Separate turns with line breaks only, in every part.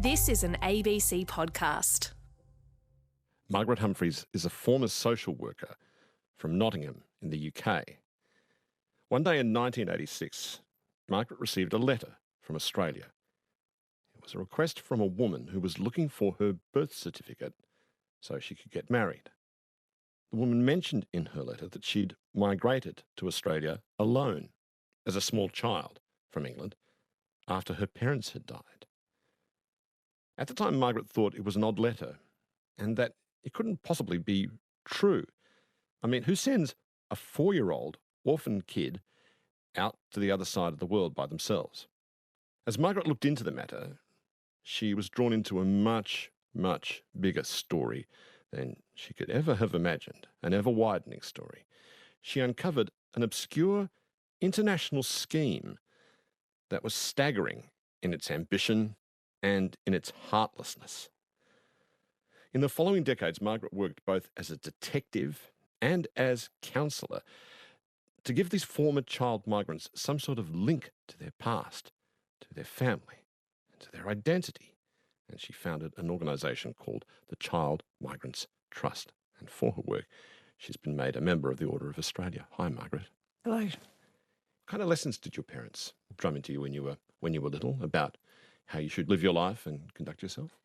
This is an ABC podcast.
Margaret Humphreys is a former social worker from Nottingham in the UK. One day in 1986, Margaret received a letter from Australia. It was a request from a woman who was looking for her birth certificate so she could get married. The woman mentioned in her letter that she'd migrated to Australia alone as a small child from England after her parents had died. At the time, Margaret thought it was an odd letter and that it couldn't possibly be true. I mean, who sends a 4-year-old orphan kid out to the other side of the world by themselves? As Margaret looked into the matter, she was drawn into a much, much bigger story than she could ever have imagined, an ever-widening story. She uncovered an obscure international scheme that was staggering in its ambition and in its heartlessness. In the following decades, Margaret worked both as a detective and as counsellor to give these former child migrants some sort of link to their past, to their family, and to their identity. And she founded an organisation called the Child Migrants Trust. And for her work, she's been made a member of the Order of Australia. Hi, Margaret.
Hello.
What kind of lessons did your parents drum into you when you were little about how you should live your life and conduct yourself?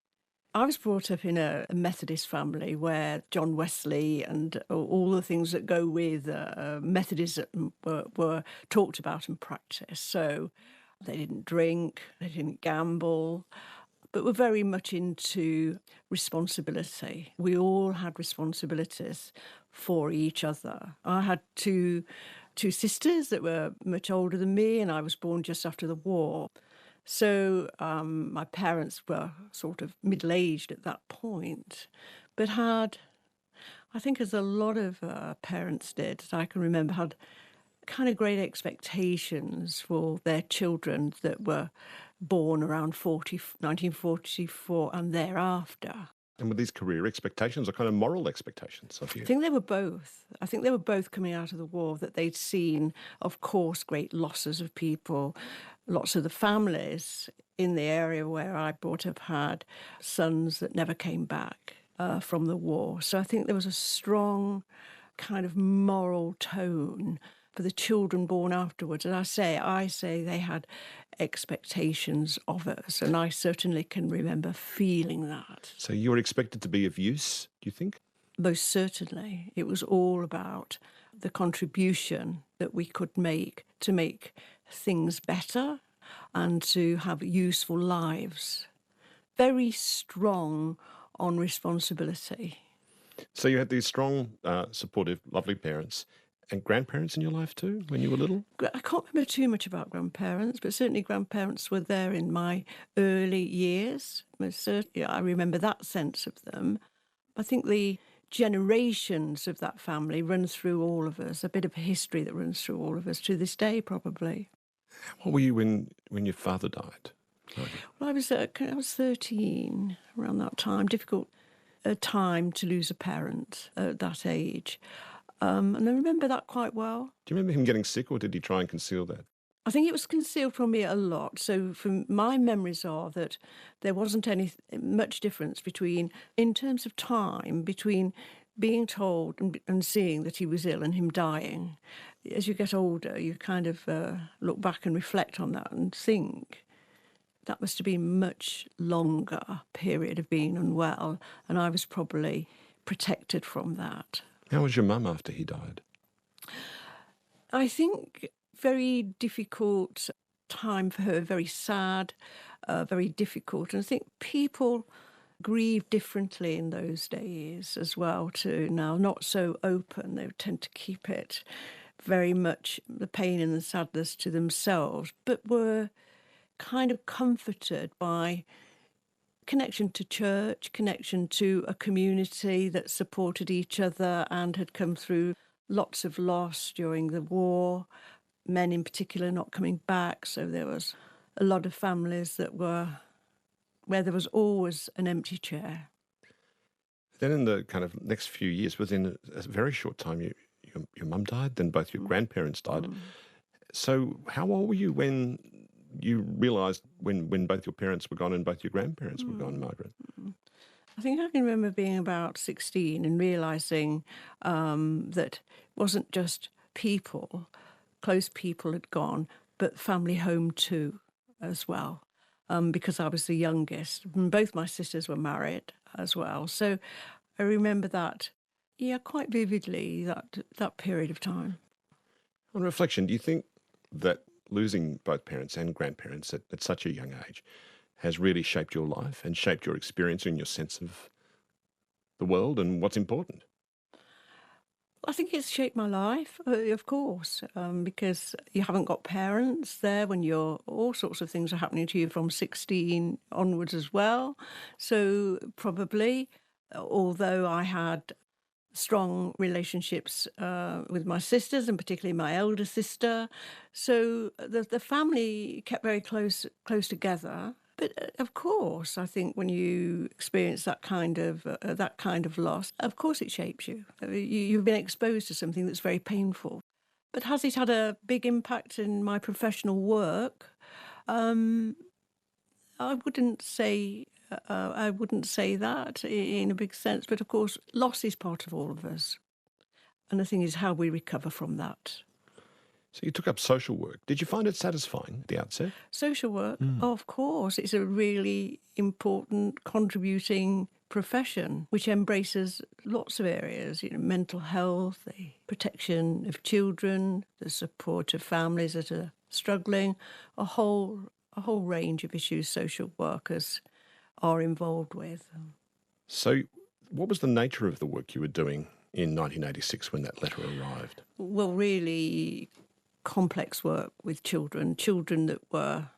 I was brought up in a Methodist family where John Wesley and all the things that go with Methodism were talked about and practiced. So they didn't drink, they didn't gamble, but were very much into responsibility. We all had responsibilities for each other. I had two sisters that were much older than me, and I was born just after the war. So my parents were sort of middle-aged at that point, but had, I think as a lot of parents did, I can remember, had kind of great expectations for their children that were born around 1944 and thereafter.
And were these career expectations or kind of moral expectations of you?
I think they were both. I think they were both coming out of the war, that they'd seen, of course, great losses of people. Lots of the families in the area where I brought up had sons that never came back from the war. So I think there was a strong kind of moral tone for the children born afterwards. And I say they had expectations of us, and I certainly can remember feeling that.
So you were expected to be of use, do you think?
Most certainly. It was all about the contribution that we could make to make things better and to have useful lives. Very strong on responsibility.
So you had these strong, supportive, lovely parents and grandparents in your life too, when you were little?
I can't remember too much about grandparents, but certainly grandparents were there in my early years. Certainly, I remember that sense of them. I think the generations of that family run through all of us, a bit of history that runs through all of us to this day, probably.
What were you when your father died?
Well, I was 13 around that time. Difficult time to lose a parent at that age. And I remember that quite well.
Do you remember him getting sick, or did he try and conceal that?
I think it was concealed from me a lot. So from my memories are that there wasn't much difference in terms of time, between being told and seeing that he was ill and him dying. As you get older, you kind of look back and reflect on that and think that must have been a much longer period of being unwell, and I was probably protected from that.
How was your mum after he died?
I think very difficult time for her, very sad, very difficult. And I think people grieve differently in those days as well to now, not so open. They tend to keep it very much the pain and the sadness to themselves, but were kind of comforted by connection to church, connection to a community that supported each other and had come through lots of loss during the war, men in particular not coming back. So there was a lot of families where there was always an empty chair.
Then in the kind of next few years, within a very short time, your mum died, then both your grandparents died. So how old were you when you realised when both your parents were gone and both your grandparents were gone, Margaret?
I think I can remember being about 16 and realising that it wasn't just people, close people had gone, but family home too as well, because I was the youngest. And both my sisters were married as well. So I remember that, yeah, quite vividly, that period of time.
On reflection, do you think that losing both parents and grandparents at such a young age has really shaped your life and shaped your experience and your sense of the world and what's important?
I think it's shaped my life, of course, because you haven't got parents there when all sorts of things are happening to you from 16 onwards as well. So probably, although I had strong relationships with my sisters and particularly my elder sister, so the family kept very close together. But of course, I think when you experience that kind of loss, of course it shapes you. You've been exposed to something that's very painful. But has it had a big impact in my professional work? Um, I wouldn't say. I wouldn't say that in a big sense. But of course, loss is part of all of us, and the thing is how we recover from that.
So you took up social work. Did you find it satisfying at the outset?
Social work, of course, it's a really important contributing profession which embraces lots of areas, mental health, the protection of children, the support of families that are struggling, a whole range of issues social workers are involved with.
So what was the nature of the work you were doing in 1986 when that letter arrived?
Well, really complex work with children that were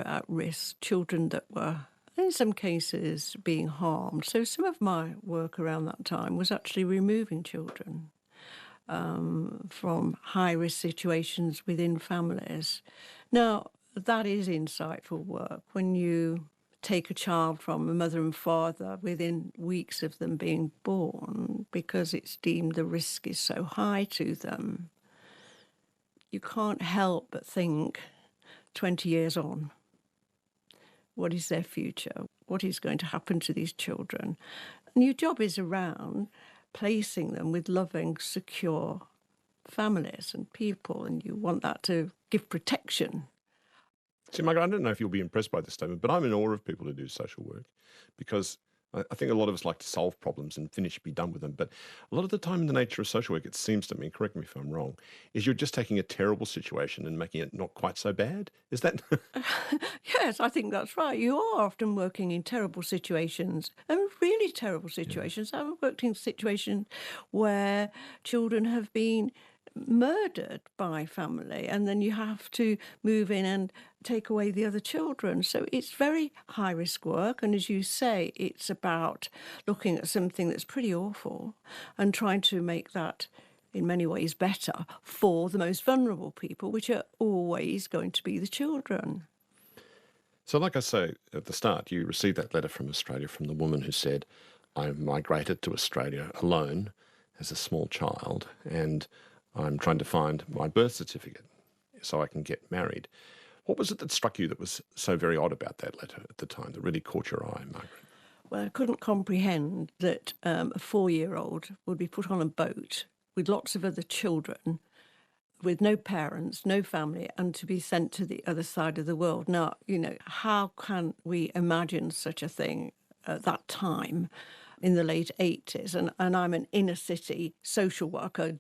at risk, children that were in some cases being harmed. So some of my work around that time was actually removing children from high-risk situations within families. Now, that is insightful work when you take a child from a mother and father within weeks of them being born because it's deemed the risk is so high to them. You can't help but think 20 years on, what is their future? What is going to happen to these children? And your job is around placing them with loving, secure families and people, and you want that to give protection.
See, Margaret, I don't know if you'll be impressed by this statement, but I'm in awe of people who do social work because I think a lot of us like to solve problems and be done with them. But a lot of the time in the nature of social work, it seems to me, correct me if I'm wrong, is you're just taking a terrible situation and making it not quite so bad. Is that?
Yes, I think that's right. You are often working in terrible situations, and really terrible situations. I've worked in situations where children have been murdered by family, and then you have to move in and take away the other children. So it's very high risk work. And as you say, it's about looking at something that's pretty awful and trying to make that in many ways better for the most vulnerable people, which are always going to be the children.
So like I say at the start, you received that letter from Australia from the woman who said, I migrated to Australia alone as a small child and I'm trying to find my birth certificate so I can get married. What was it that struck you that was so very odd about that letter at the time that really caught your eye, Margaret?
Well, I couldn't comprehend that a 4-year-old would be put on a boat with lots of other children, with no parents, no family, and to be sent to the other side of the world. Now, how can we imagine such a thing at that time in the late 80s? And I'm an inner city social worker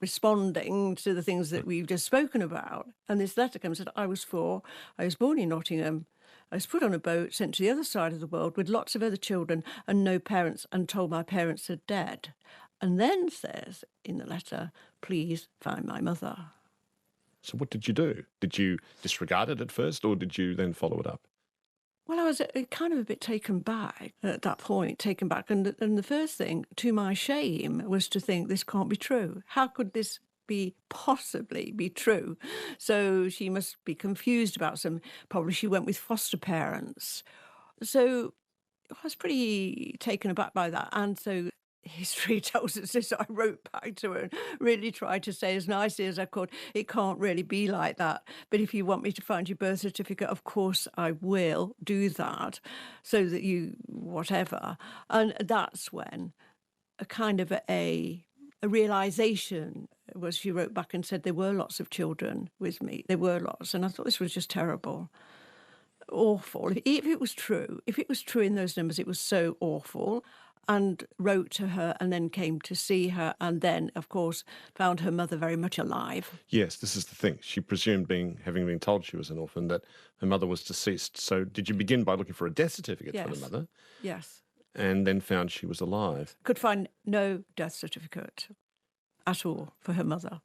responding to the things that we've just spoken about. And this letter comes and I was born in Nottingham. I was put on a boat, sent to the other side of the world with lots of other children and no parents, and told my parents are dead. And then says in the letter, please find my mother.
So what did you do? Did you disregard it at first or did you then follow it up?
Well, I was kind of a bit taken back at that point, And the first thing, to my shame, was to think this can't be true. How could this possibly be true? So she must be confused about some. Probably she went with foster parents. So I was pretty taken aback by that. And so history tells us this. I wrote back to her and really tried to say as nicely as I could, it can't really be like that. But if you want me to find your birth certificate, of course I will do that so that you, whatever. And that's when a kind of a realisation was, she wrote back and said there were lots of children with me. There were lots. And I thought this was just terrible. Awful. If it was true in those numbers, it was so awful. And wrote to her and then came to see her and then, of course, found her mother very much alive.
Yes, this is the thing. She presumed, having been told she was an orphan, that her mother was deceased. So did you begin by looking for a death certificate for the mother?
Yes.
And then found she was alive?
Could find no death certificate at all for her mother.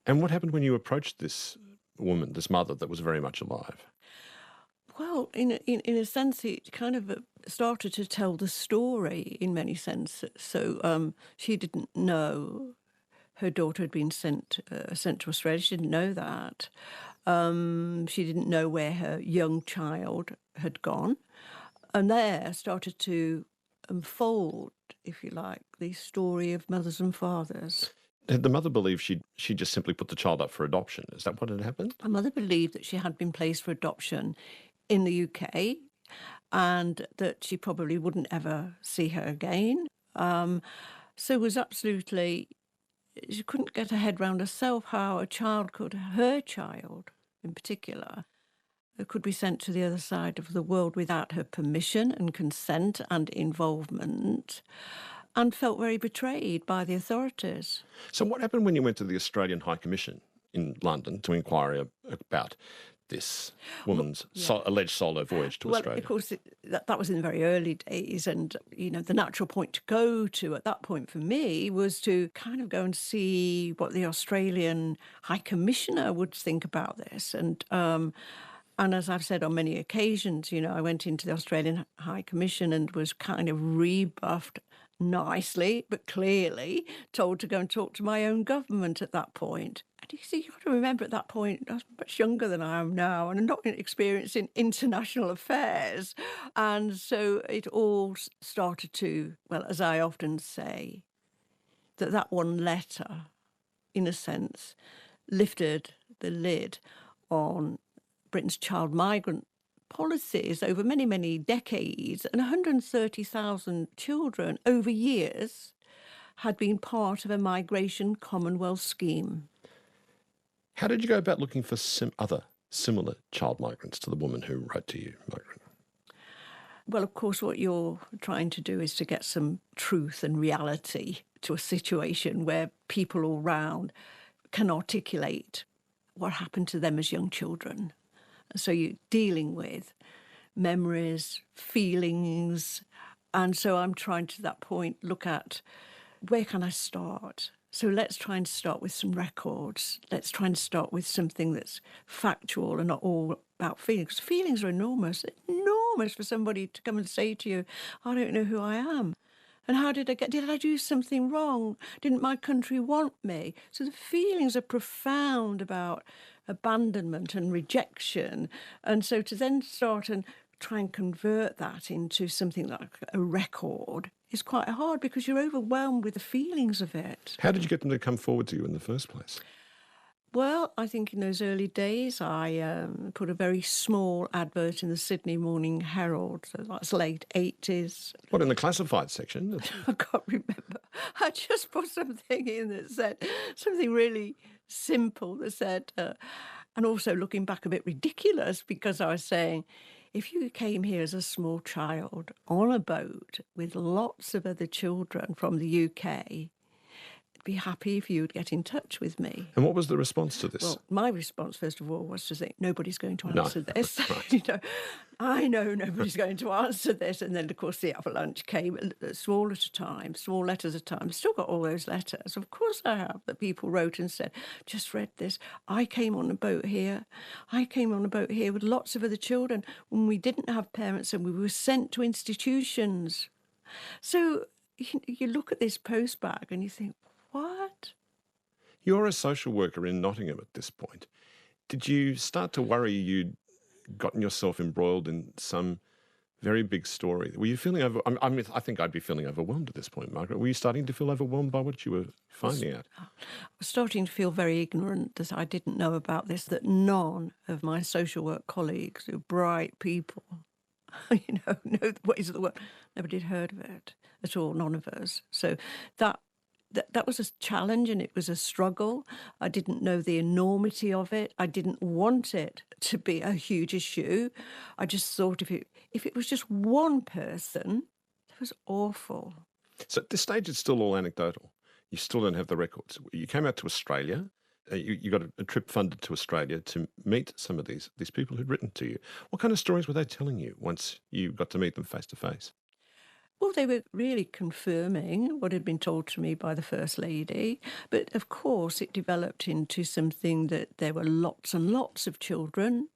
And what happened when you approached this woman, this mother that was very much alive?
Well, in a sense, it kind of started to tell the story in many senses. So she didn't know her daughter had been sent to Australia. She didn't know that. She didn't know where her young child had gone. And there started to unfold, if you like, the story of mothers and fathers.
Had the mother believed she just simply put the child up for adoption? Is that what had happened?
My mother believed that she had been placed for adoption in the UK and that she probably wouldn't ever see her again. So it was absolutely, she couldn't get her head round herself how a child could, her child in particular, could be sent to the other side of the world without her permission and consent and involvement, and felt very betrayed by the authorities.
So what happened when you went to the Australian High Commission in London to inquire about this woman's alleged solo voyage to Australia?
Well, of course, that was in the very early days. And, the natural point to go to at that point for me was to kind of go and see what the Australian High Commissioner would think about this. And as I've said on many occasions, I went into the Australian High Commission and was kind of rebuffed nicely, but clearly told to go and talk to my own government at that point. And you see, you've got to remember at that point, I was much younger than I am now, and I'm not experienced in international affairs. And so it all started to, well, as I often say, that one letter, in a sense, lifted the lid on Britain's child migrant policies over many, many decades, and 130,000 children over years had been part of a migration Commonwealth scheme.
How did you go about looking for other similar child migrants to the woman who wrote to you, Margaret?
Well, of course, what you're trying to do is to get some truth and reality to a situation where people all round can articulate what happened to them as young children. So you're dealing with memories, feelings, and so I'm trying to that point look at where can I start? So let's try and start with some records. Let's try and start with something that's factual and not all about feelings. Feelings are enormous for somebody to come and say to you, I don't know who I am. And how did I do something wrong? Didn't my country want me? So the feelings are profound about abandonment and rejection. And so to then start and try and convert that into something like a record is quite hard because you're overwhelmed with the feelings of it.
How did you get them to come forward to you in the first place?
Well, I think in those early days, I put a very small advert in the Sydney Morning Herald, so that's late 80s.
What, in the classified section?
I can't remember. I just put something in that said, something really simple that said, and also looking back a bit ridiculous because I was saying, if you came here as a small child on a boat with lots of other children from the UK, be happy if you would get in touch with me.
And what was the response to this?
Well, my response, first of all, was to say, nobody's going to answer this.
Right.
I know nobody's going to answer this. And then, of course, the avalanche came, small at a time, small letters at a time. Still got all those letters. Of course I have, that people wrote and said, just read this. I came on a boat here. I came on a boat here with lots of other children when we didn't have parents and we were sent to institutions. So you look at this post bag and you think, what?
You're a social worker in Nottingham at this point. Did you start to worry you'd gotten yourself embroiled in some Very big story. Were you feeling I mean, I think I'd be feeling overwhelmed at this point, Margaret. Were you starting to feel overwhelmed by what you were finding out?
I was starting to feel very ignorant that I didn't know about this, that none of my social work colleagues, who are bright people, know the ways of the world. Nobody had heard of it at all, none of us. So that was a challenge, and it was a struggle. I didn't know the enormity of it. I didn't want it to be a huge issue. I just thought if it was just one person, it was awful.
So at this stage, it's still all anecdotal. You still don't have the records. You came out to Australia. You got a trip funded to Australia to meet some of these people who'd written to you. What kind of stories were they telling you once you got to meet them face to face?
Well, they were really confirming what had been told to me by the First Lady. But of course, it developed into something that there were lots and lots of children,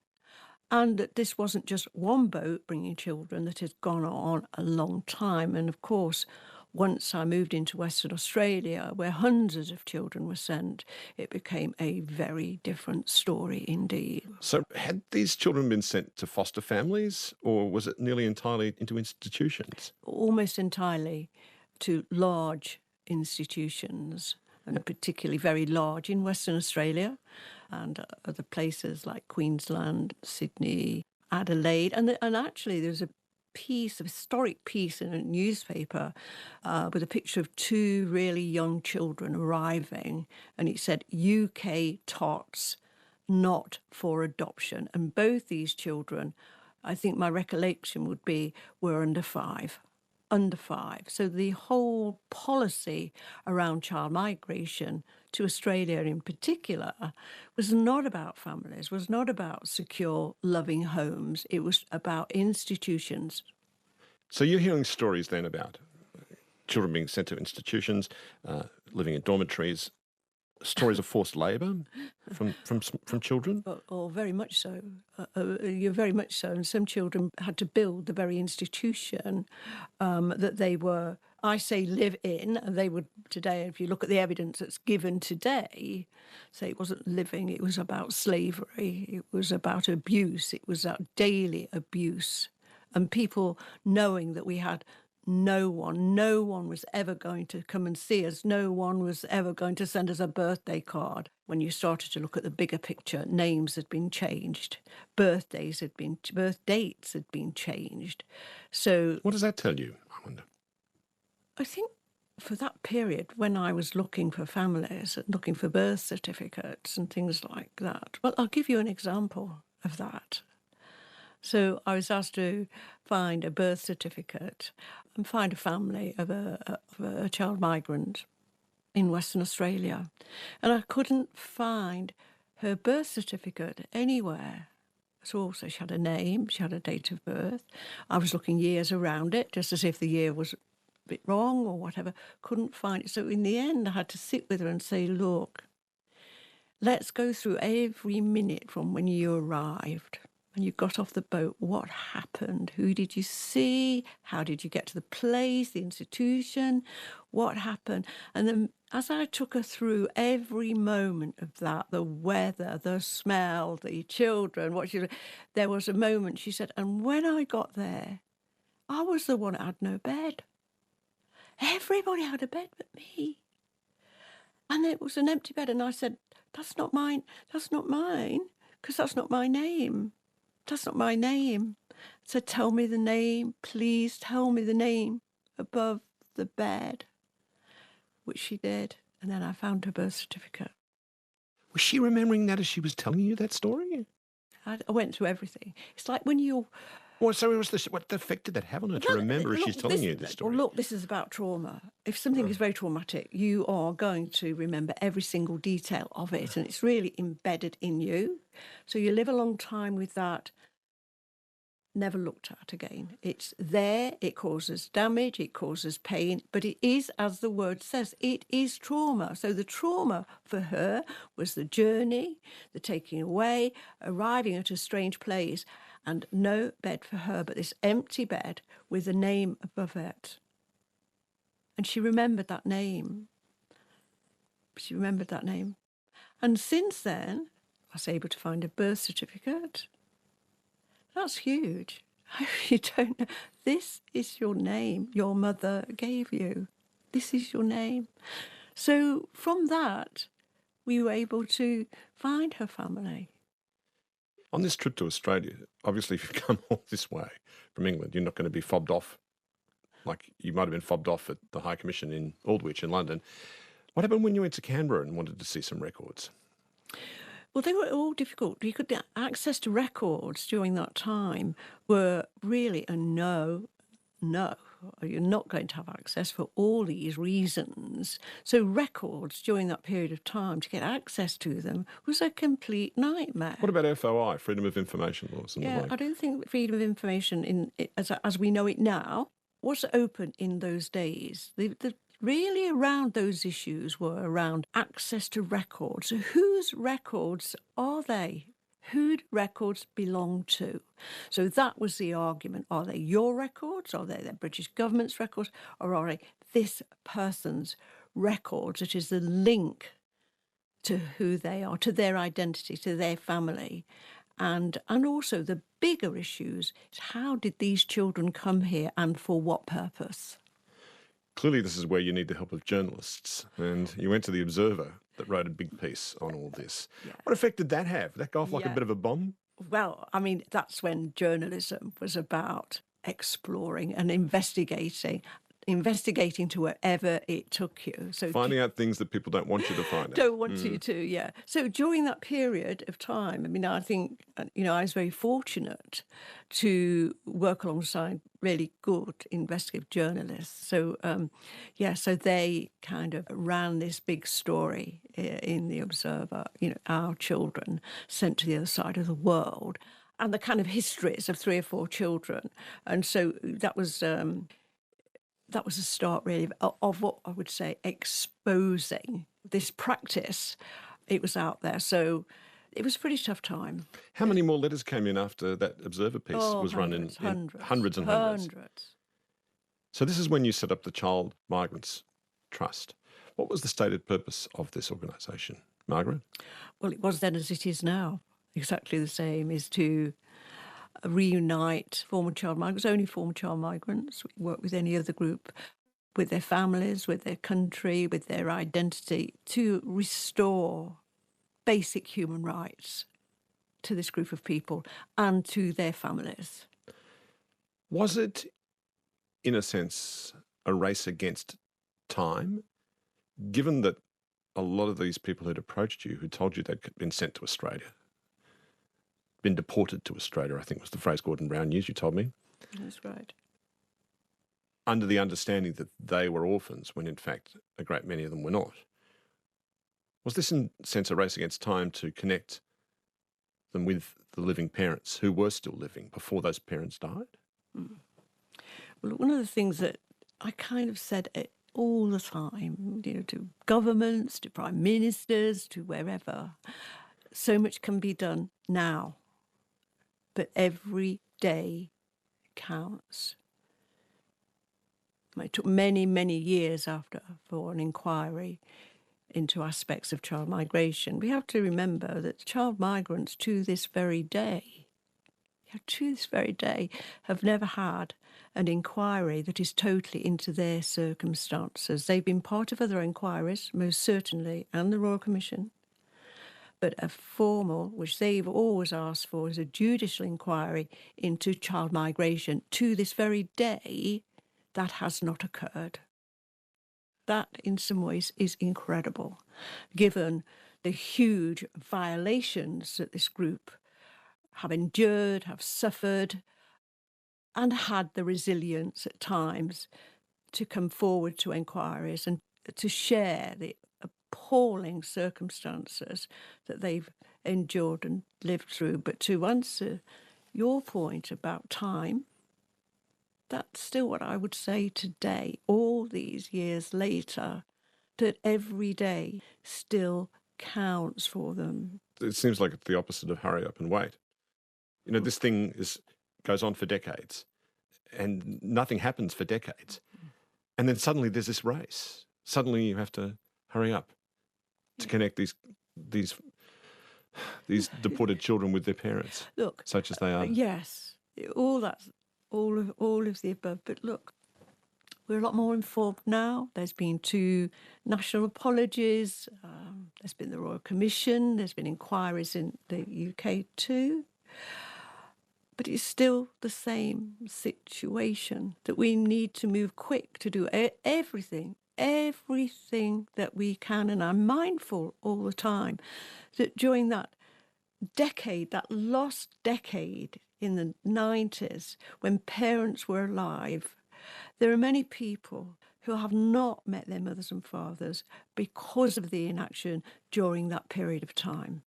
and that this wasn't just one boat bringing children, that had gone on a long time. And of course, once I moved into Western Australia, where hundreds of children were sent, it became a very different story indeed.
So had these children been sent to foster families, or was it nearly entirely into institutions?
Almost entirely to large institutions, and particularly very large in Western Australia and other places like Queensland, Sydney, Adelaide. And actually there's a historic piece in a newspaper with a picture of two really young children arriving, and it said UK tots not for adoption. And both these children, I think my recollection would be, were under five. So the whole policy around child migration to Australia in particular was not about families, was not about secure, loving homes. It was about institutions.
So you're hearing stories then about children being sent to institutions, living in dormitories, stories of forced labour from children?
Or very much so. You're very much so. And some children had to build the very institution that they were, I say, live in. And they would today, if you look at the evidence that's given today, say it wasn't living, it was about slavery, it was about abuse, it was about daily abuse. And people knowing that we had no one was ever going to come and see us. No one was ever going to send us a birthday card. When you started to look at the bigger picture, names had been changed, birth dates had been changed. So
What does that tell you, I wonder?
I think for that period, when I was looking for families, looking for birth certificates and things like that, well, I'll give you an example of that. So I was asked to find a birth certificate and find a family of a child migrant in Western Australia. And I couldn't find her birth certificate anywhere at all. So she had a name, she had a date of birth. I was looking years around it, just as if the year was a bit wrong or whatever. Couldn't find it. So in the end, I had to sit with her and say, look, let's go through every minute from when you arrived and you got off the boat. What happened? Who did you see? How did you get to the place, the institution? What happened? And then as I took her through every moment of that, the weather, the smell, the children, there was a moment, she said, and when I got there, I was the one that had no bed. Everybody had a bed but me. And it was an empty bed. And I said, that's not mine, because that's not my name. That's not my name. So tell me the name, please tell me the name above the bed, which she did. And then I found her birth certificate.
Was she remembering that as she was telling you that story?
I went through everything. It's like when you...
Well, so what effect did that have on her to remember as she's telling you this story?
Well, look, this is about trauma. If something is very traumatic, you are going to remember every single detail of it, and it's really embedded in you. So you live a long time with that, never looked at again. It's there, it causes damage, it causes pain, but it is, as the word says, it is trauma. So the trauma for her was the journey, the taking away, arriving at a strange place, and no bed for her, but this empty bed with a name above it. And she remembered that name. And since then, I was able to find a birth certificate. That's huge. You don't know. This is your name your mother gave you. This is your name. So from that, we were able to find her family.
On this trip to Australia, obviously if you've come all this way from England, you're not going to be fobbed off like you might have been fobbed off at the High Commission in Aldwych in London. What happened when you went to Canberra and wanted to see some records?
Well, they were all difficult. You could get access to records during that time were really a no. You're not going to have access for all these reasons. So records during that period of time, to get access to them, was a complete nightmare.
What about FOI, Freedom of Information Laws? And the
Yeah,
like?
I don't think freedom of information, as we know it now, was open in those days. Really around those issues were around access to records. So whose records are they? Who do records belong to? So that was the argument. Are they your records? Are they the British government's records? Or are they this person's records? It is the link to who they are, to their identity, to their family. And also the bigger issues is how did these children come here and for what purpose?
Clearly this is where you need the help of journalists. And you went to The Observer that wrote a big piece on all this.
Yeah.
What effect did that have? Did that go off like a bit of a bomb?
Well, I mean, that's when journalism was about exploring and investigating to wherever it took you. So
Finding out things that people don't want you to find out.
don't want you to, yeah. So during that period of time, I mean, I think, I was very fortunate to work alongside really good investigative journalists. So, so they kind of ran this big story in The Observer, our children sent to the other side of the world, and the kind of histories of 3 or 4 children. And so that was a start, really, of what I would say exposing this practice. It was out there. So it was a pretty tough time.
How many more letters came in after that Observer piece was run in hundreds and hundreds? So this is when you set up the Child Migrants Trust. What was the stated purpose of this organisation, Margaret?
Well, it was then as it is now. Exactly the same, is to reunite former child migrants, only former child migrants. We work with any other group, with their families, with their country, with their identity, to restore basic human rights to this group of people and to their families.
Was it, in a sense, a race against time, given that a lot of these people who'd approached you, who told you they'd been sent to Australia, been deported to Australia, I think was the phrase Gordon Brown used, you told me.
That's right.
Under the understanding that they were orphans, when in fact a great many of them were not. Was this in a sense a race against time to connect them with the living parents who were still living before those parents died?
Well, one of the things that I kind of said all the time, to governments, to prime ministers, to wherever, so much can be done now, but every day counts. It took many, many years for an inquiry into aspects of child migration. We have to remember that child migrants to this very day have never had an inquiry that is totally into their circumstances. They've been part of other inquiries, most certainly, and the Royal Commission. But a formal, which they've always asked for, is a judicial inquiry into child migration. To this very day, that has not occurred. That, in some ways, is incredible, given the huge violations that this group have endured, have suffered, and had the resilience at times to come forward to inquiries and to share the appalling circumstances that they've endured and lived through. But to answer your point about time, that's still what I would say today, all these years later, that every day still counts for them.
It seems like it's the opposite of hurry up and wait. This thing goes on for decades and nothing happens for decades. And then suddenly there's this race. Suddenly you have to hurry up to connect these deported children with their parents,
Look,
such as they are.
Yes. all that, all of the above. But look, we're a lot more informed now. There's been 2 national apologies. There's been the Royal Commission. There's been inquiries in the UK too. But it's still the same situation, that we need to move quick to do everything that we can. And I'm mindful all the time that during that decade, that lost decade in the 90s, when parents were alive, there are many people who have not met their mothers and fathers because of the inaction during that period of time.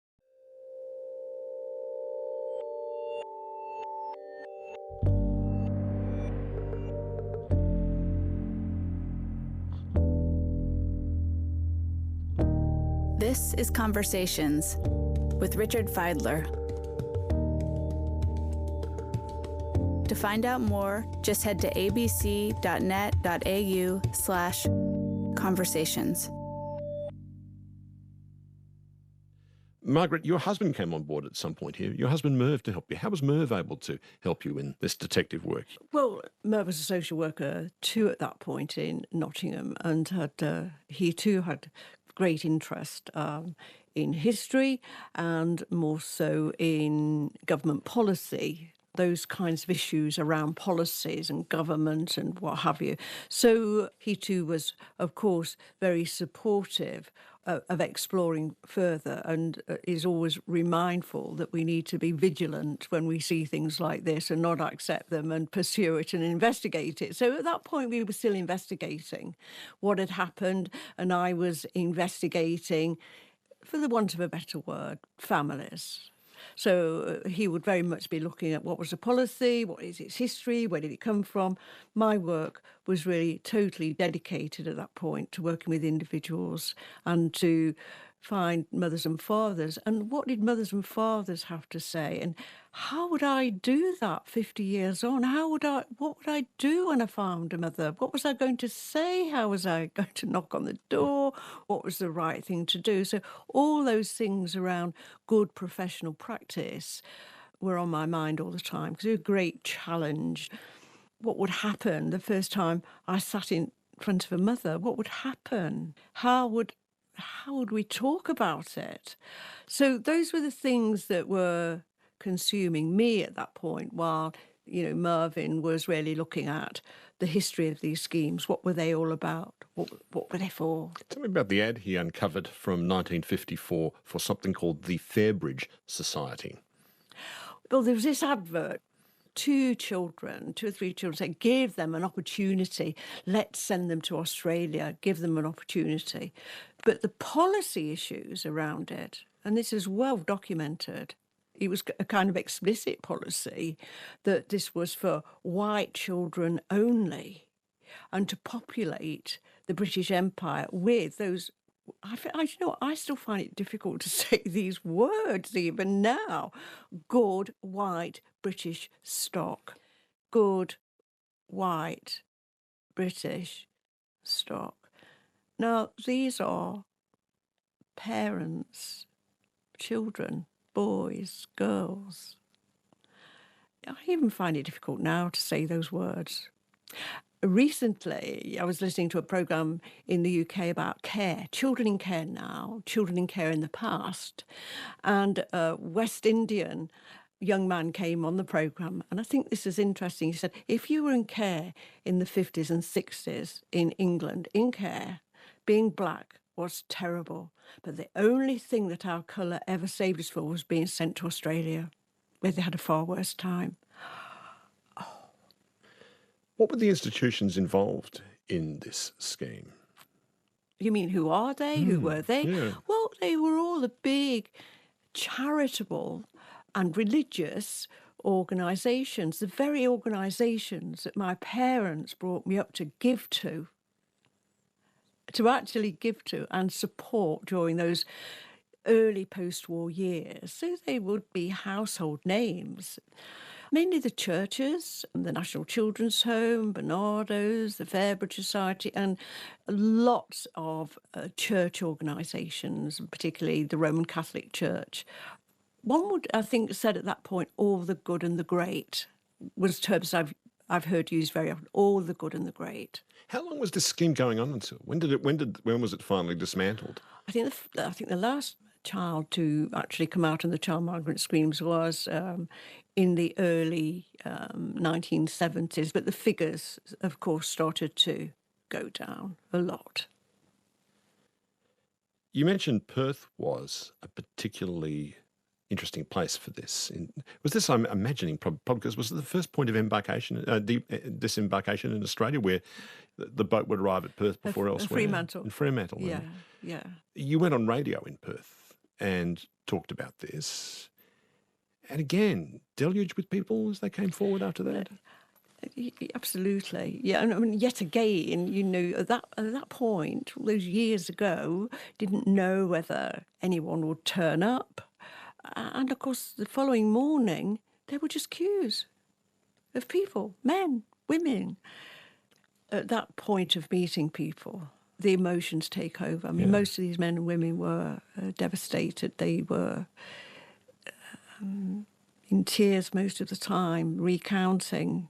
This is Conversations with Richard Feidler. To find out more, just head to abc.net.au/conversations.
Margaret, your husband came on board at some point here. Your husband Merv to help you. How was Merv able to help you in this detective work?
Well, Merv was a social worker too at that point in Nottingham, and he too had great interest in history and more so in government policy, those kinds of issues around policies and government and what have you. So he too was, of course, very supportive of exploring further, and is always remindful that we need to be vigilant when we see things like this and not accept them and pursue it and investigate it. So at that point we were still investigating what had happened, and I was investigating, for the want of a better word, families. So he would very much be looking at what was the policy, what is its history, where did it come from. My work was really totally dedicated at that point to working with individuals and to find mothers and fathers. And what did mothers and fathers have to say? And how would I do that 50 years on? What would I do when I found a mother? What was I going to say? How was I going to knock on the door? What was the right thing to do? So all those things around good professional practice were on my mind all the time, because it was a great challenge. What would happen the first time I sat in front of a mother? What would happen? How would we talk about it? So those were the things that were consuming me at that point, while, Mervyn was really looking at the history of these schemes. What were they all about? What were they for?
Tell me about the ad he uncovered from 1954 for something called the Fairbridge Society.
Well, there was this advert. 2 or 3 children, said, give them an opportunity. Let's send them to Australia, give them an opportunity. But the policy issues around it, and this is well documented, it was a kind of explicit policy that this was for white children only, and to populate the British Empire with those. I still find it difficult to say these words even now. Good white British stock. Good white British stock. Now, these are parents, children, boys, girls. I even find it difficult now to say those words. Recently, I was listening to a programme in the UK about care, children in care now, children in care in the past. And a West Indian young man came on the programme, and I think this is interesting. He said, if you were in care in the 50s and 60s in England, in care, being black was terrible. But the only thing that our colour ever saved us for was being sent to Australia, where they had a far worse time.
What were the institutions involved in this scheme?
You mean who are they? Who were they?
Yeah.
Well, they were all the big charitable and religious organisations, the very organisations that my parents brought me up to actually give to and support during those early post-war years. So they would be household names. Mainly the churches, the National Children's Home, Barnardo's, the Fairbridge Society, and lots of church organisations, particularly the Roman Catholic Church. One would, I think, said at that point, all the good and the great was terms I've heard used very often, all the good and the great.
How long was this scheme going on until? When was it finally dismantled?
I think the last child to actually come out on the child migrant schemes was in the early 1970s, but the figures, of course, started to go down a lot.
You mentioned Perth was a particularly interesting place for this. Was this, I'm imagining, probably because was it the first point of disembarkation in Australia where the boat would arrive at Perth before elsewhere?
Fremantle.
In Fremantle.
Yeah.
You went on radio in Perth and talked about this. And again, deluged with people as they came forward after that?
Absolutely. Yeah, and I mean, yet again, at that point, all those years ago, didn't know whether anyone would turn up. And of course, the following morning, there were just queues of people, men, women. At that point of meeting people, the emotions take over. I mean, most of these men and women were devastated. They were in tears most of the time, recounting.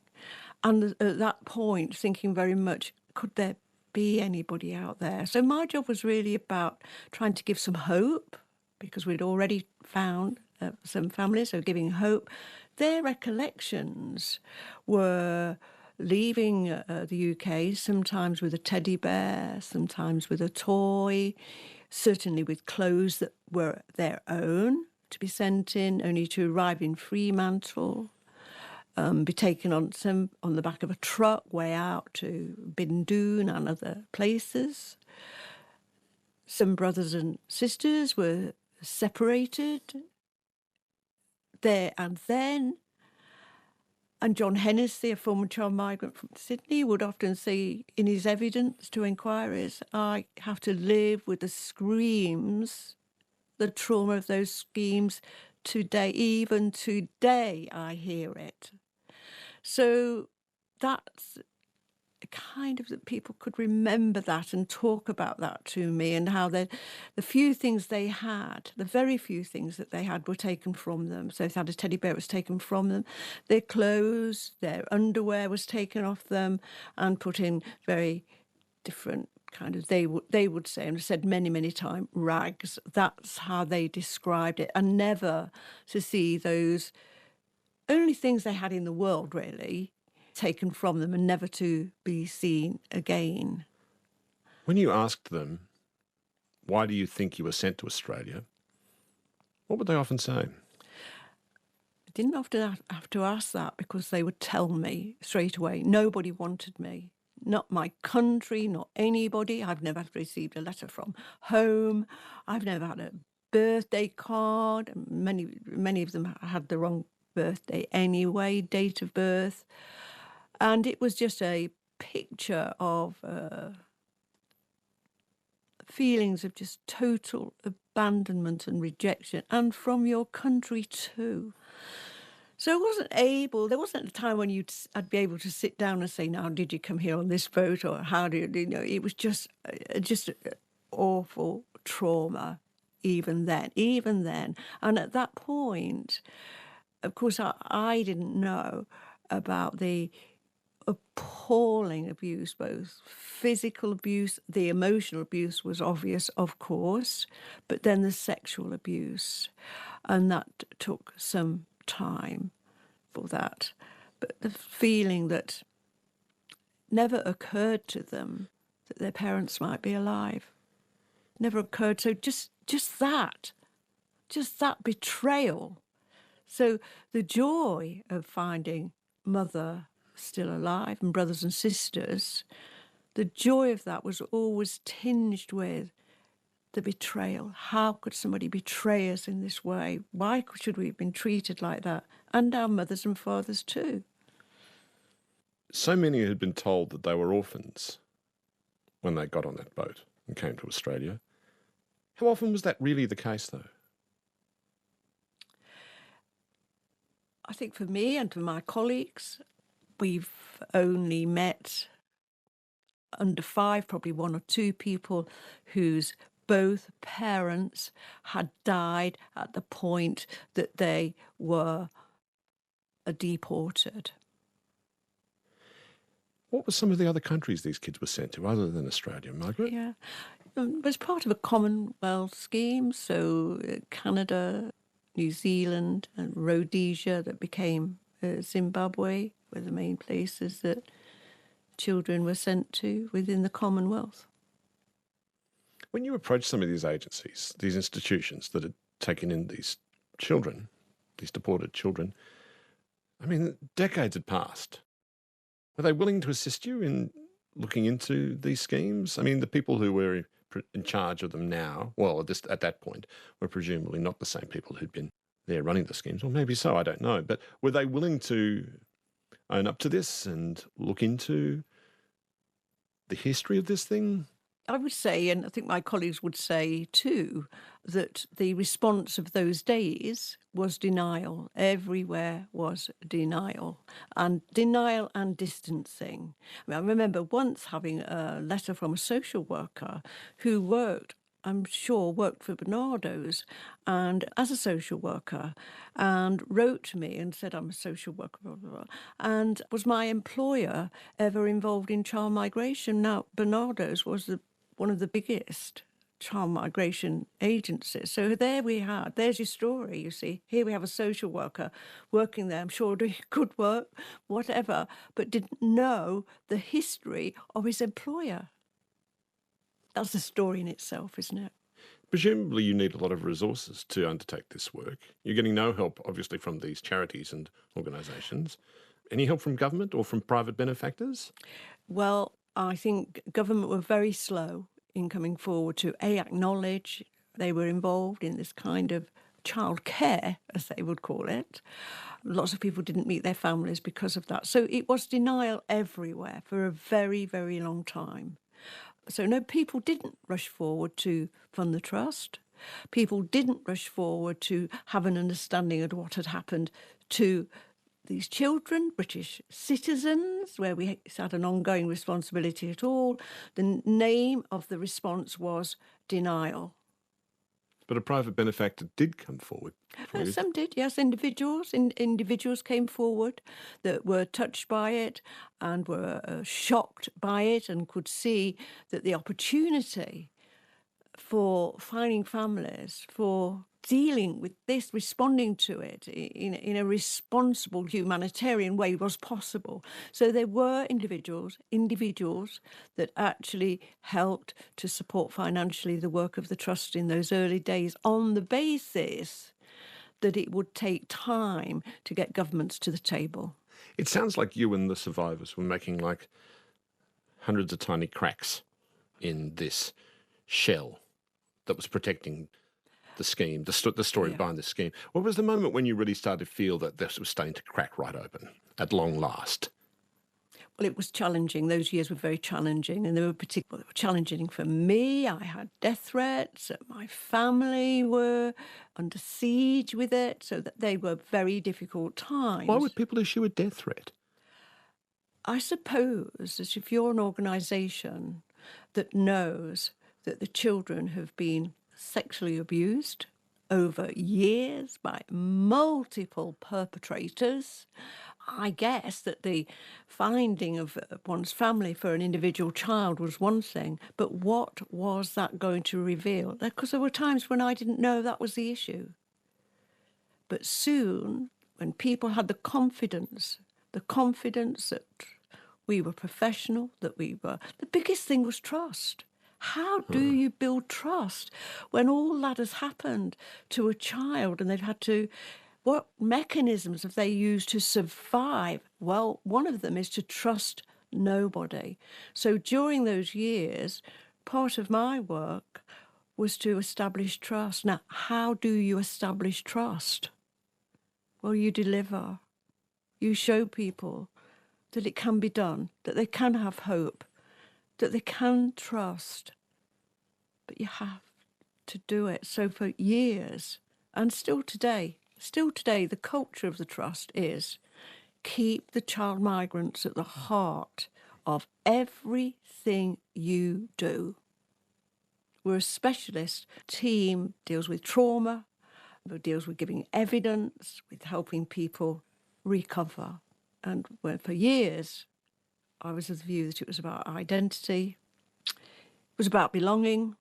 And at that point, thinking very much, could there be anybody out there? So my job was really about trying to give some hope, because we'd already found some families, so giving hope. Their recollections were leaving the UK, sometimes with a teddy bear, sometimes with a toy, certainly with clothes that were their own to be sent in, only to arrive in Fremantle, be taken on the back of a truck way out to Bindoon and other places. Some brothers and sisters were separated there and then. And John Hennessy, a former child migrant from Sydney, would often say in his evidence to inquiries, I have to live with the screams, the trauma of those schemes today. Even today, I hear it. So that's kind of that people could remember that and talk about that to me, and how the few things they had, the very few things that they had, were taken from them. So if they had a teddy bear, it was taken from them. Their clothes, their underwear was taken off them and put in very different kind of, they would say, and I've said many, many times, rags. That's how they described it. And never to see those only things they had in the world, really, taken from them and never to be seen again.
When you asked them, why do you think you were sent to Australia, what would they often say?
I didn't often have to ask that, because they would tell me straight away, nobody wanted me. Not my country, not anybody. I've never received a letter from home. I've never had a birthday card. Many of them had the wrong birthday anyway, date of birth. And it was just a picture of feelings of just total abandonment and rejection, and from your country too. So there wasn't a time when I'd be able to sit down and say, now, did you come here on this boat, or how did you know? It was just awful trauma even then. And at that point, of course, I didn't know about the appalling abuse, both physical abuse, the emotional abuse was obvious, of course, but then the sexual abuse. And that took some time for that. But the feeling that never occurred to them that their parents might be alive, never occurred. So just that betrayal. So the joy of finding mother still alive and brothers and sisters, the joy of that was always tinged with the betrayal. How could somebody betray us in this way? Why should we have been treated like that? And our mothers and fathers too.
So many had been told that they were orphans when they got on that boat and came to Australia. How often was that really the case, though?
I think for me and for my colleagues, we've only met under 5, probably 1 or 2 people whose both parents had died at the point that they were deported.
What were some of the other countries these kids were sent to other than Australia, Margaret?
Yeah. It was part of a Commonwealth scheme, so Canada, New Zealand and Rhodesia that became Zimbabwe were the main places that children were sent to within the Commonwealth.
When you approached some of these agencies, these institutions that had taken in these children, these deported children, I mean, decades had passed. Were they willing to assist you in looking into these schemes? I mean, the people who were in charge of them now, well, at that point, were presumably not the same people who'd been there running the schemes, or maybe so, I don't know. But were they willing to own up to this and look into the history of this thing?
I would say, and I think my colleagues would say too, that the response of those days was denial. Everywhere was denial and distancing. I remember once having a letter from a social worker who worked for Bernardo's and as a social worker, and wrote to me and said, I'm a social worker, blah, blah, blah. And was my employer ever involved in child migration? Now, Bernardo's was one of the biggest child migration agencies. So there's your story, you see. Here we have a social worker working there, I'm sure doing good work, whatever, but didn't know the history of his employer. That's a story in itself, isn't it?
Presumably you need a lot of resources to undertake this work. You're getting no help, obviously, from these charities and organisations. Any help from government or from private benefactors?
Well, I think government were very slow in coming forward to acknowledge they were involved in this kind of child care, as they would call it. Lots of people didn't meet their families because of that. So it was denial everywhere for a very, very long time. So no, people didn't rush forward to fund the trust. People didn't rush forward to have an understanding of what had happened to these children, British citizens, where we had an ongoing responsibility at all. The name of the response was denial.
But a private benefactor did come forward.
Some did, yes. Individuals came forward that were touched by it and were shocked by it and could see that the opportunity for finding families, for dealing with this, responding to it in a responsible humanitarian way was possible. So there were individuals that actually helped to support financially the work of the Trust in those early days on the basis that it would take time to get governments to the table.
It sounds like you and the survivors were making like hundreds of tiny cracks in this shell that was protecting the scheme, the story behind the scheme. What was the moment when you really started to feel that this was starting to crack right open at long last?
Well, it was challenging. Those years were very challenging, and they were particularly challenging for me. I had death threats. My family were under siege with it, so that they were very difficult times.
Why would people issue a death threat?
I suppose that if you're an organisation that knows that the children have been sexually abused over years by multiple perpetrators, I guess that the finding of one's family for an individual child was one thing, but what was that going to reveal? Because there were times when I didn't know that was the issue. But soon, when people had the confidence that we were professional, the biggest thing was trust. How do you build trust when all that has happened to a child and they've had to... What mechanisms have they used to survive? Well, one of them is to trust nobody. So during those years, part of my work was to establish trust. Now, how do you establish trust? Well, you deliver. You show people that it can be done, that they can have hope, that they can trust, but you have to do it. So for years, and still today, the culture of the Trust is keep the child migrants at the heart of everything you do. We're a specialist team, deals with trauma, deals with giving evidence, with helping people recover. And for years, I was of the view that it was about identity. It was about belonging.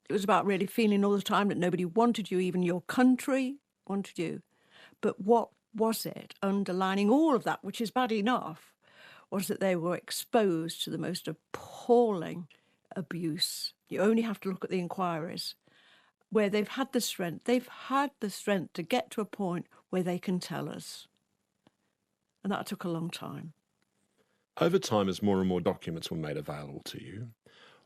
It was about really feeling all the time that nobody wanted you, even your country wanted you. But what was it underlining all of that, which is bad enough, was that they were exposed to the most appalling abuse. You only have to look at the inquiries where they've had the strength to get to a point where they can tell us. And that took a long time.
Over time, as more and more documents were made available to you,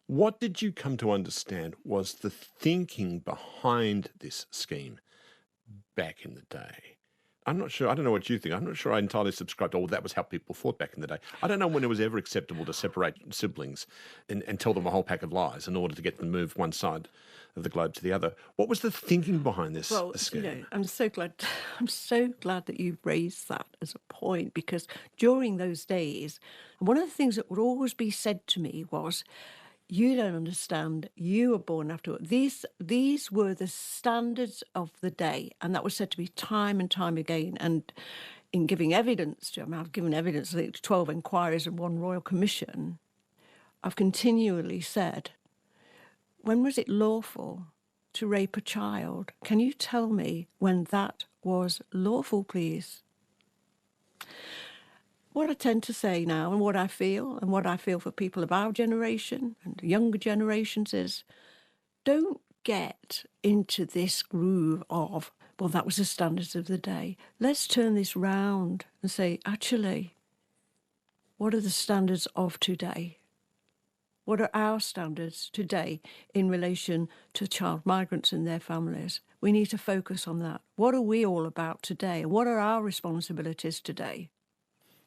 what did you come to understand was the thinking behind this scheme back in the day? I'm not sure. I don't know what you think. I'm not sure I entirely subscribe to, oh, that was how people thought back in the day. I don't know when it was ever acceptable to separate siblings and tell them a whole pack of lies in order to get them moved one side of the globe to the other. What was the thinking behind this scheme?
You know, I'm so glad that you raised that as a point, because during those days, one of the things that would always be said to me was, you don't understand, you were born after. These were the standards of the day. And that was said to me time and time again. And in giving evidence I've given evidence, I think, to 12 inquiries and 1 royal commission, I've continually said, when was it lawful to rape a child? Can you tell me when that was lawful, please? What I tend to say now and what I feel for people of our generation and younger generations is, don't get into this groove of, well, that was the standards of the day. Let's turn this round and say, actually, what are the standards of today? What are our standards today in relation to child migrants and their families? We need to focus on that. What are we all about today? What are our responsibilities today?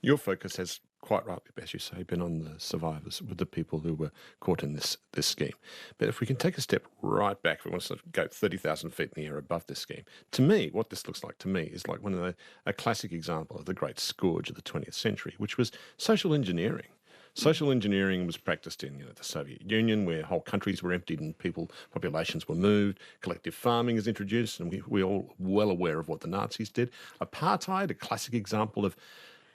Your focus has, quite rightly, as you say, been on the survivors, with the people who were caught in this scheme. But if we can take a step right back, if we want to sort of go 30,000 feet in the air above this scheme, to me, what this looks like to me is like a classic example of the great scourge of the 20th century, which was social engineering. Social engineering was practiced in the Soviet Union, where whole countries were emptied and populations were moved. Collective farming is introduced, and we're all well aware of what the Nazis did. Apartheid, a classic example of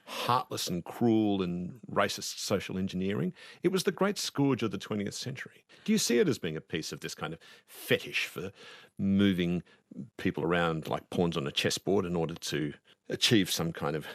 heartless and cruel and racist social engineering. It was the great scourge of the 20th century. Do you see it as being a piece of this kind of fetish for moving people around like pawns on a chessboard in order to achieve some kind of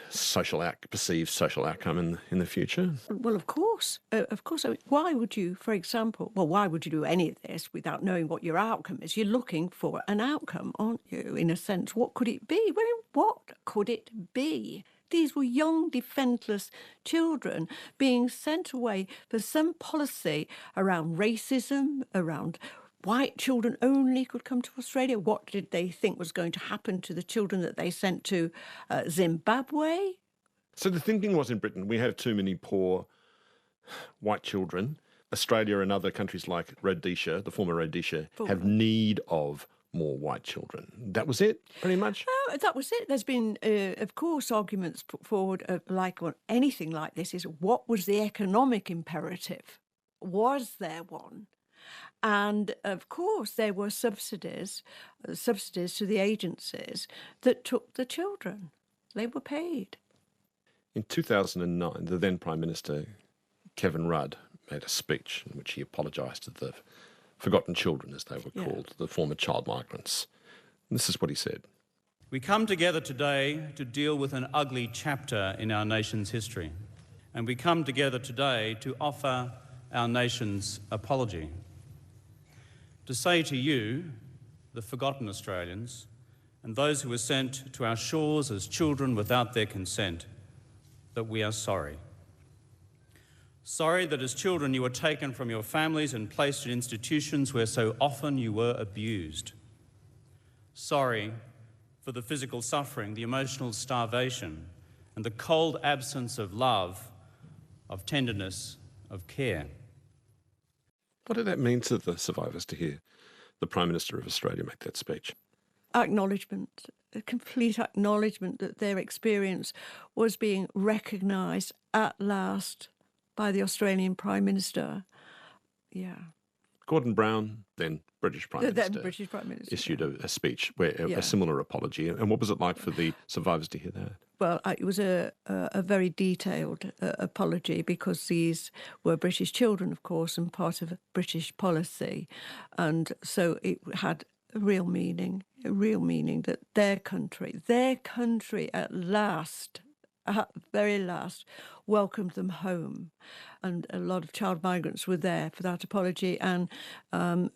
perceived social outcome in the future?
Well, of course. Of course. I mean, why would you, for example, why would you do any of this without knowing what your outcome is? You're looking for an outcome, aren't you, in a sense? What could it be? Well, what could it be? These were young, defenceless children being sent away for some policy around racism, around white children only could come to Australia. What did they think was going to happen to the children that they sent to Zimbabwe?
So the thinking was in Britain, we have too many poor white children. Australia and other countries like Rhodesia, the former Rhodesia, have need of more white children. That was it, pretty much?
That was it. There's been, of course, arguments put forward like on anything like this is, what was the economic imperative? Was there one? And, of course, there were subsidies to the agencies that took the children. They were paid.
In 2009, the then Prime Minister, Kevin Rudd, made a speech in which he apologised to the forgotten children, as they were called, the former child migrants. And this is what he said.
We come together today to deal with an ugly chapter in our nation's history. And we come together today to offer our nation's apology. To say to you, the forgotten Australians, and those who were sent to our shores as children without their consent, that we are sorry. Sorry that as children you were taken from your families and placed in institutions where so often you were abused. Sorry for the physical suffering, the emotional starvation, and the cold absence of love, of tenderness, of care.
What did that mean to the survivors to hear the Prime Minister of Australia make that speech?
Acknowledgement, a complete acknowledgement that their experience was being recognised at last by the Australian Prime Minister. Yeah.
Gordon Brown, then British Prime Minister,
Then British Prime Minister
issued a speech where
Yeah.
a similar apology. And what was it like for the survivors to hear that?
Well, it was a very detailed apology because these were British children, of course, and part of British policy. And so it had a real meaning that their country at last, at very last, welcomed them home. And a lot of child migrants were there for that apology. And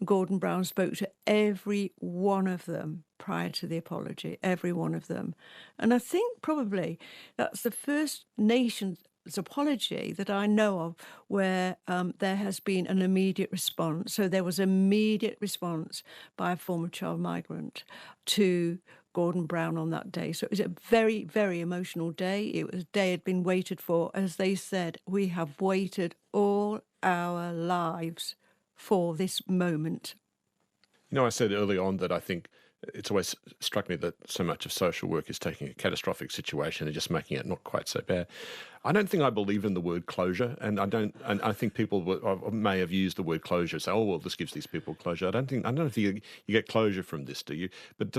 Gordon Brown spoke to every one of them prior to the apology, every one of them. And I think probably that's the first nation's apology that I know of where there has been an immediate response. So there was immediate response by a former child migrant to Gordon Brown on that day. So it was a very, very emotional day. It was a day had been waited for. As they said, we have waited all our lives for this moment.
You know, I said early on that I think it's always struck me that so much of social work is taking a catastrophic situation and just making it not quite so bad. I don't think I believe in the word closure, and I think people may have used the word closure and say, "Oh, well, this gives these people closure." I don't know if you get closure from this, do you? But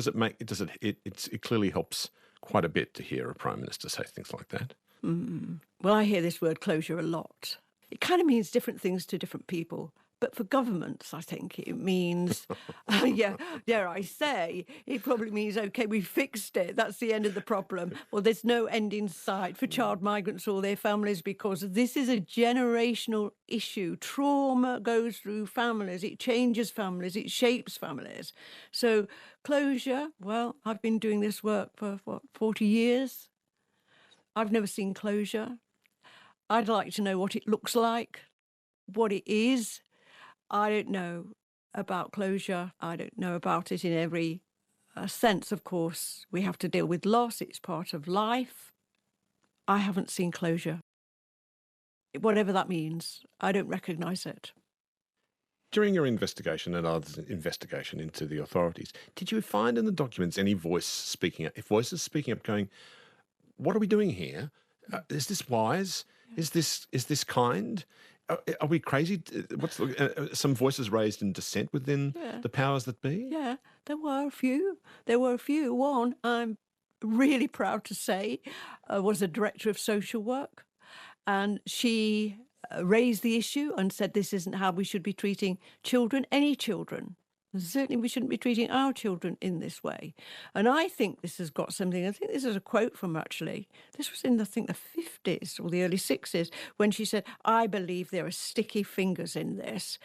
it clearly helps quite a bit to hear a Prime Minister say things like that.
Well, I hear this word closure a lot. It kind of means different things to different people. But for governments, I think it means, dare I say, it probably means, OK, we fixed it. That's the end of the problem. Well, there's no end in sight for child migrants or their families because this is a generational issue. Trauma goes through families. It changes families. It shapes families. So closure, well, I've been doing this work for, 40 years. I've never seen closure. I'd like to know what it looks like, what it is. I don't know about closure. I don't know about it in every sense, of course. We have to deal with loss. It's part of life. I haven't seen closure. Whatever that means, I don't recognise it.
During your investigation and others' investigation into the authorities, did you find in the documents any voice speaking up? If voices speaking up going, what are we doing here? Is this wise? Is this kind? Are we crazy? What's some voices raised in dissent within the powers that be?
Yeah, there were a few. One, I'm really proud to say, was a director of social work. And she raised the issue and said this isn't how we should be treating children, any children. Certainly we shouldn't be treating our children in this way. And I think this has got something, I think this is a quote from actually, this was in, I think, the 50s or the early 60s, when she said, I believe there are sticky fingers in this.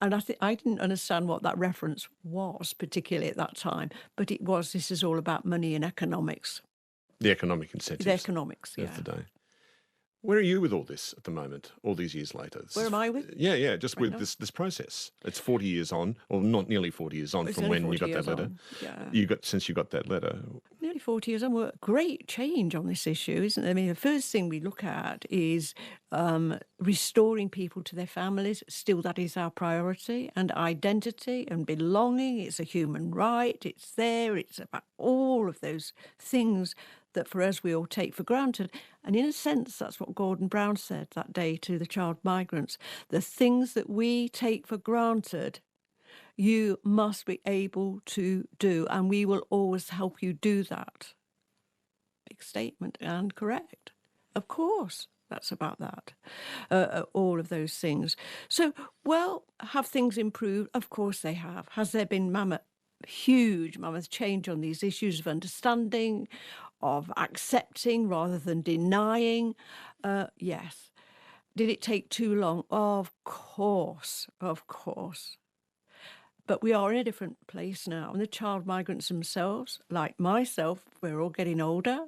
And I didn't understand what that reference was, particularly at that time, but it was, this is all about money and economics.
The economic incentives.
The economics, yeah.
Of the day. Where are you with all this at the moment, all these years later?
Where am I with?
Yeah, just with this process. It's 40 years on, or not nearly 40 years on from when you got that letter. Since you got that letter.
Nearly 40 years on. Well, great change on this issue, isn't it? I mean, the first thing we look at is restoring people to their families. Still, that is our priority. And identity and belonging. It's a human right. It's there. It's about all of those things that for us we all take for granted. And in a sense, that's what Gordon Brown said that day to the child migrants. The things that we take for granted, you must be able to do, and we will always help you do that. Big statement and correct. Of course, that's about that. All of those things. So, well, have things improved? Of course they have. Has there been huge mammoth change on these issues of understanding, of accepting rather than denying? Yes. Did it take too long? Of course. But we are in a different place now. And the child migrants themselves, like myself, we're all getting older.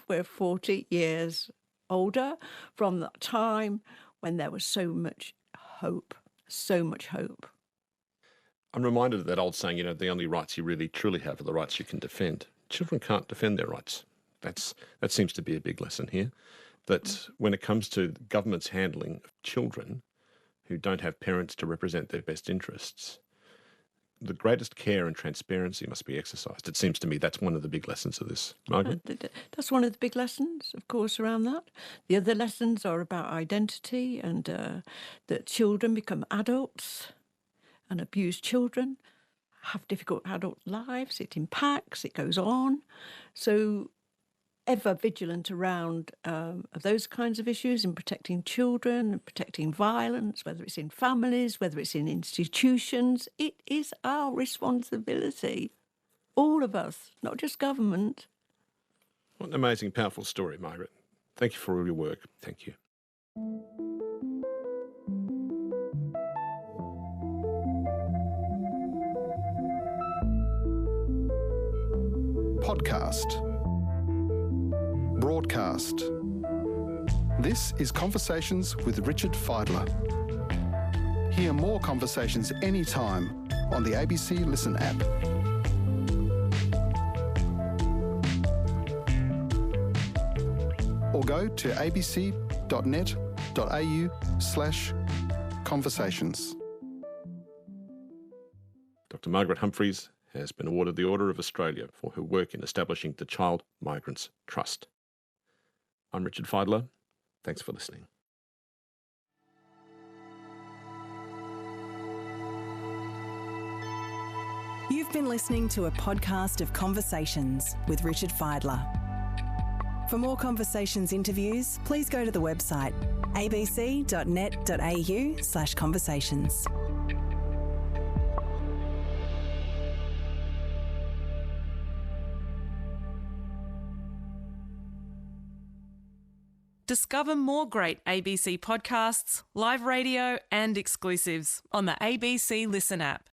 We're 40 years older from that time when there was so much hope.
I'm reminded of that old saying, the only rights you really truly have are the rights you can defend. Children can't defend their rights. That seems to be a big lesson here. That when it comes to government's handling of children who don't have parents to represent their best interests, the greatest care and transparency must be exercised. It seems to me that's one of the big lessons of this, Margaret.
That's one of the big lessons, of course, around that. The other lessons are about identity and that children become adults. and abused children have difficult adult lives. It impacts, it goes on. So ever vigilant around those kinds of issues in protecting children and protecting violence, whether it's in families, whether it's in institutions. It is our responsibility, all of us, not just government.
What an amazing, powerful story, Margaret. Thank you for all your work. Thank you.
Podcast. Broadcast. This is Conversations with Richard Fidler. Hear more conversations anytime on the ABC Listen app. Or go to abc.net.au/conversations.
Dr. Margaret Humphreys has been awarded the Order of Australia for her work in establishing the Child Migrants Trust. I'm Richard Fidler. Thanks for listening.
You've been listening to a podcast of Conversations with Richard Fidler. For more Conversations interviews, please go to the website abc.net.au/conversations. Discover more great ABC podcasts, live radio and exclusives on the ABC Listen app.